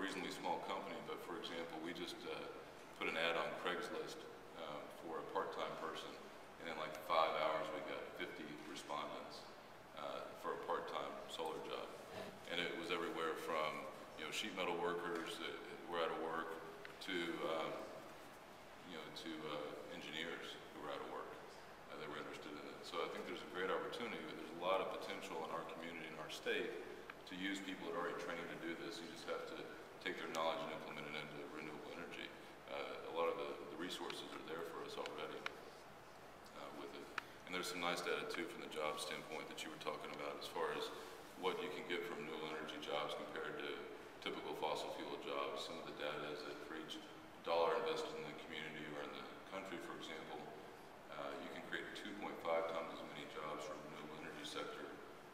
reasonably small company, but for example, we just put an ad on Craigslist for a part-time person, and in like 5 hours we got 50 respondents for a part-time solar job. And it was everywhere from, you know, sheet metal workers that were out of work to, engineers who were out of work. They were interested in it. So I think there's a great opportunity. There's a lot of potential in our community, in our state, to use people that are already trained to do this. You just have to take their knowledge and implement it into renewable energy. A lot of the resources are there for us already with it. And there's some nice data too from the job standpoint that you were talking about as far as what you can get from renewable energy jobs compared to typical fossil fuel jobs. Some of the data is that for each dollar invested in the community or in the country, for example, you can create 2.5 times as many jobs from the renewable energy sector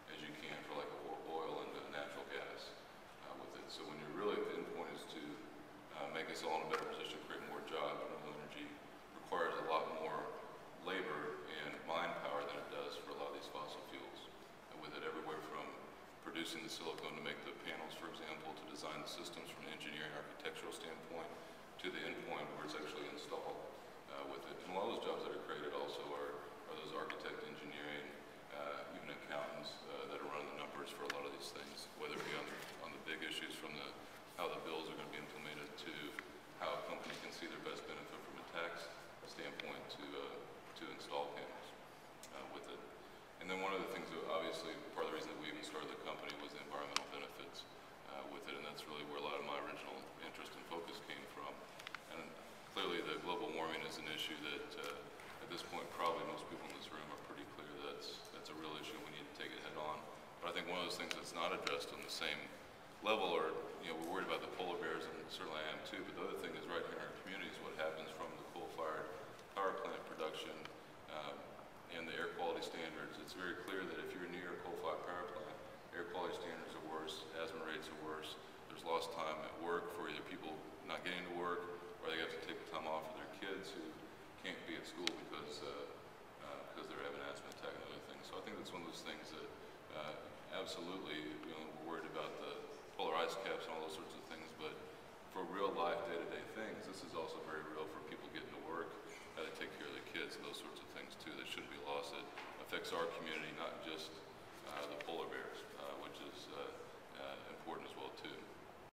as you can for like oil and natural gas with it. So when you're really, the end point is to make us all in a better position, create more jobs. Renewable energy requires a lot more labor and mind power than it does for a lot of these fossil fuels. And with it everywhere from producing the silicon to make the panels, for example, to design the systems from an engineering architectural standpoint to the end point where it's actually installed with it. And a lot of those jobs that are created also are those architect, engineering, even accountants that are running the numbers for a lot of these things, whether it be on the big issues from how the bills are going to be implemented to how a company can see their best benefit from a tax standpoint to install panels with it. And then one of the things that obviously part of the reason that we even started the company was the environmental benefits with it, and that's really where a lot of my original interest and focus came from. And clearly the global warming is an issue that at this point probably most people in this room are pretty clear that's a real issue. We need to take it head on. But I think one of those things that's not addressed on the same level, or we're worried about the polar bears, and certainly I am too, but the other thing is right here in our community is what happens from the coal-fired power plant production and the air quality standards. It's very clear that if you're near a coal-fired power plant, air quality standards are worse, asthma rates are worse, there's lost time at work for either people not getting to work, or they have to take time off for their kids who can't be at school because they're having an asthma attack and other things. So I think that's one of those things that absolutely, we're worried about the polar ice caps and all those sorts of things, but for real life, day-to-day things, this is also very real for people getting to work, how they take care of their kids, and those sorts of things too. That shouldn't be lost. It affects our community, not just the polar bears, which is important as well too.